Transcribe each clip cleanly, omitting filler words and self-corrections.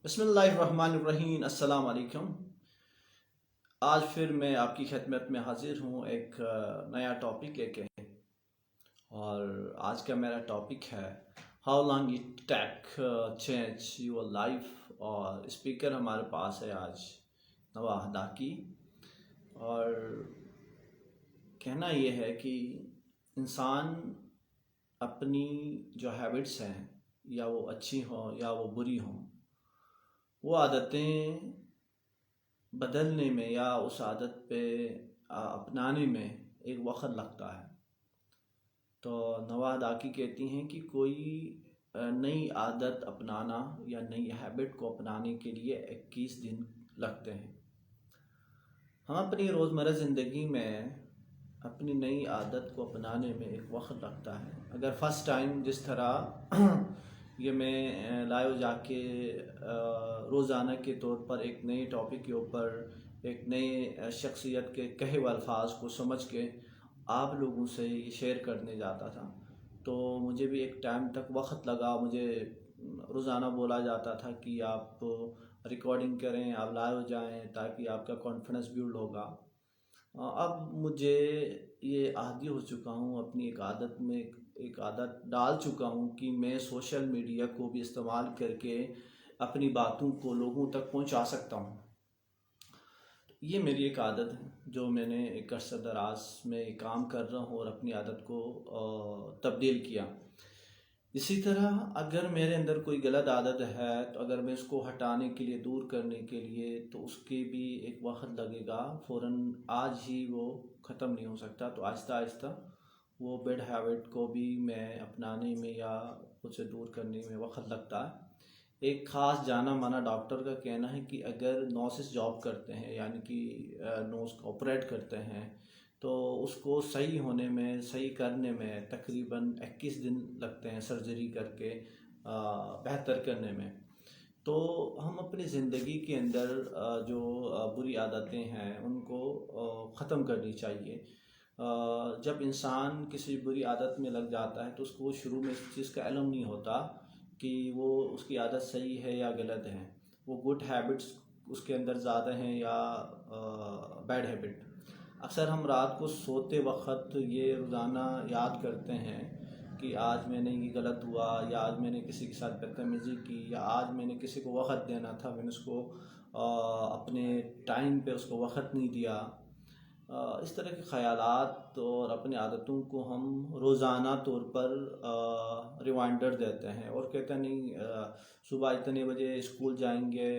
بسم اللہ الرحمن الرحیم، السلام علیکم۔ آج پھر میں آپ کی خدمت میں حاضر ہوں ایک نیا ٹاپک لے کے، اور آج کا میرا ٹاپک ہے how long it take change your life, اور اسپیکر ہمارے پاس ہے آج نواہ داکی۔ اور کہنا یہ ہے کہ انسان اپنی جو ہیبٹس ہیں، یا وہ اچھی ہوں یا وہ بری ہوں، وہ عادتیں بدلنے میں یا اس عادت پہ اپنانے میں ایک وقت لگتا ہے۔ تو نواہ داکی کہتی ہیں کہ کوئی نئی عادت اپنانا یا نئی ہیبٹ کو اپنانے کے لیے 21 دن لگتے ہیں۔ ہم اپنی روزمرہ زندگی میں اپنی نئی عادت کو اپنانے میں ایک وقت لگتا ہے۔ اگر فرسٹ ٹائم جس طرح یہ میں لائیو جا کے روزانہ کے طور پر ایک نئے ٹاپک کے اوپر ایک نئے شخصیت کے کہے ہوئے الفاظ کو سمجھ کے آپ لوگوں سے یہ شیئر کرنے جاتا تھا، تو مجھے بھی ایک ٹائم تک وقت لگا۔ مجھے روزانہ بولا جاتا تھا کہ آپ ریکارڈنگ کریں، آپ لائیو جائیں تاکہ آپ کا کانفیڈنس بلڈ ہوگا۔ اب مجھے یہ عادی ہو چکا ہوں، اپنی ایک عادت میں ایک عادت ڈال چکا ہوں کہ میں سوشل میڈیا کو بھی استعمال کر کے اپنی باتوں کو لوگوں تک پہنچا سکتا ہوں۔ یہ میری ایک عادت ہے جو میں نے ایک عرصہ دراز میں کام کر رہا ہوں اور اپنی عادت کو تبدیل کیا۔ اسی طرح اگر میرے اندر کوئی غلط عادت ہے تو اگر میں اس کو ہٹانے کے لیے، دور کرنے کے لیے، تو اس کے بھی ایک وقت لگے گا۔ فوراً آج ہی وہ ختم نہیں ہو سکتا، تو آہستہ آہستہ وہ بیڈ ہیبٹ کو بھی میں اپنانے میں یا اسے دور کرنے میں وقت لگتا ہے۔ ایک خاص جانا مانا ڈاکٹر کا کہنا ہے کہ اگر نوسس جاب کرتے ہیں، یعنی کہ نوز کو آپریٹ کرتے ہیں، تو اس کو صحیح ہونے میں، صحیح کرنے میں تقریباً 21 دن لگتے ہیں، سرجری کر کے بہتر کرنے میں۔ تو ہم اپنی زندگی کے اندر جو بری عادتیں ہیں ان کو ختم کرنی چاہیے۔ جب انسان کسی بری عادت میں لگ جاتا ہے تو اس کو شروع میں اس چیز کا علم نہیں ہوتا کہ وہ اس کی عادت صحیح ہے یا غلط ہے، وہ گڈ ہیبٹس اس کے اندر زیادہ ہیں یا بیڈ ہیبٹ۔ اکثر ہم رات کو سوتے وقت یہ روزانہ یاد کرتے ہیں کہ آج میں نے یہ غلط ہوا، یا آج میں نے کسی کے ساتھ بدتمیزی کی، یا آج میں نے کسی کو وقت دینا تھا، میں نے اس کو اپنے ٹائم پہ اس کو وقت نہیں دیا۔ اس طرح کے خیالات اور اپنی عادتوں کو ہم روزانہ طور پر ریمائنڈر دیتے ہیں اور کہتے ہیں نہیں، صبح اتنے بجے اسکول جائیں گے،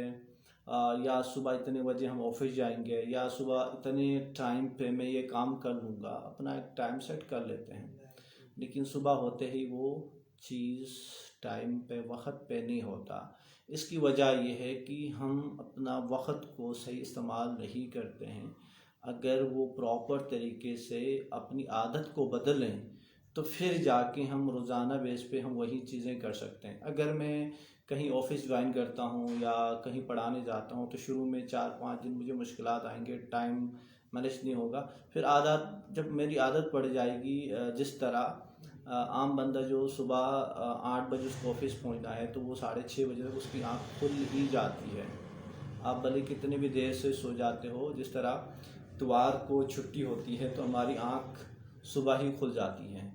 یا صبح اتنے بجے ہم آفس جائیں گے، یا صبح اتنے ٹائم پہ میں یہ کام کر لوں گا۔ اپنا ایک ٹائم سیٹ کر لیتے ہیں، لیکن صبح ہوتے ہی وہ چیز ٹائم پہ، وقت پہ نہیں ہوتا۔ اس کی وجہ یہ ہے کہ ہم اپنا وقت کو صحیح استعمال نہیں کرتے ہیں۔ اگر وہ پراپر طریقے سے اپنی عادت کو بدلیں تو پھر جا کے ہم روزانہ بیس پہ ہم وہی چیزیں کر سکتے ہیں۔ اگر میں کہیں آفس جوائن کرتا ہوں یا کہیں پڑھانے جاتا ہوں تو شروع میں 4-5 دن مجھے مشکلات آئیں گے، ٹائم مینیج نہیں ہوگا۔ پھر جب میری عادت پڑ جائے گی، جس طرح عام بندہ جو صبح 8 بجے اس کو آفس پہنچنا ہے تو وہ 6:30 بجے تک اس کی آنکھ کھل ہی جاتی ہے۔ آپ بھلے کتنے بھی دیر سے سو جاتے ہو، جس طرح اتوار کو چھٹی ہوتی ہے تو ہماری آنکھ صبح ہی کھل جاتی ہے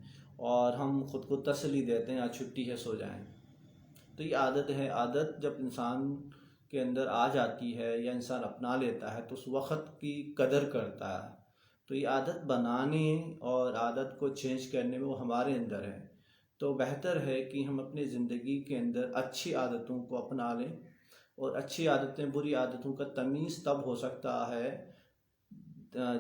اور ہم خود کو تسلی دیتے ہیں آج چھٹی ہے، سو جائیں۔ تو یہ عادت ہے۔ عادت جب انسان کے اندر آ جاتی ہے یا انسان اپنا لیتا ہے تو اس وقت کی قدر کرتا ہے۔ تو یہ عادت بنانے اور عادت کو چینج کرنے میں وہ ہمارے اندر ہے۔ تو بہتر ہے کہ ہم اپنی زندگی کے اندر اچھی عادتوں کو اپنا لیں، اور اچھی عادتیں بری عادتوں کا تمیز تب ہو سکتا ہے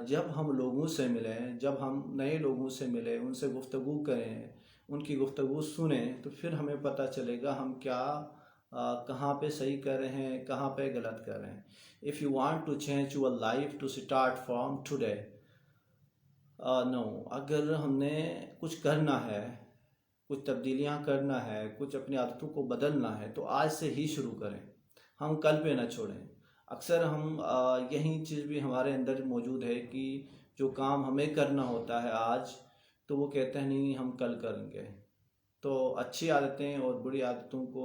جب ہم لوگوں سے ملیں، جب ہم نئے لوگوں سے ملیں، ان سے گفتگو کریں، ان کی گفتگو سنیں، تو پھر ہمیں پتہ چلے گا ہم کہاں پہ صحیح کر رہے ہیں، کہاں پہ غلط کر رہے ہیں۔ If you want to change your life to start from today, no، اگر ہم نے کچھ کرنا ہے، کچھ تبدیلیاں کرنا ہے، کچھ اپنی عادتوں کو بدلنا ہے تو آج سے ہی شروع کریں، ہم کل پہ نہ چھوڑیں۔ اکثر ہم یہی چیز بھی ہمارے اندر موجود ہے کہ جو کام ہمیں کرنا ہوتا ہے آج، تو وہ کہتے ہیں نہیں ہم کل کریں گے۔ تو اچھی عادتیں اور بری عادتوں کو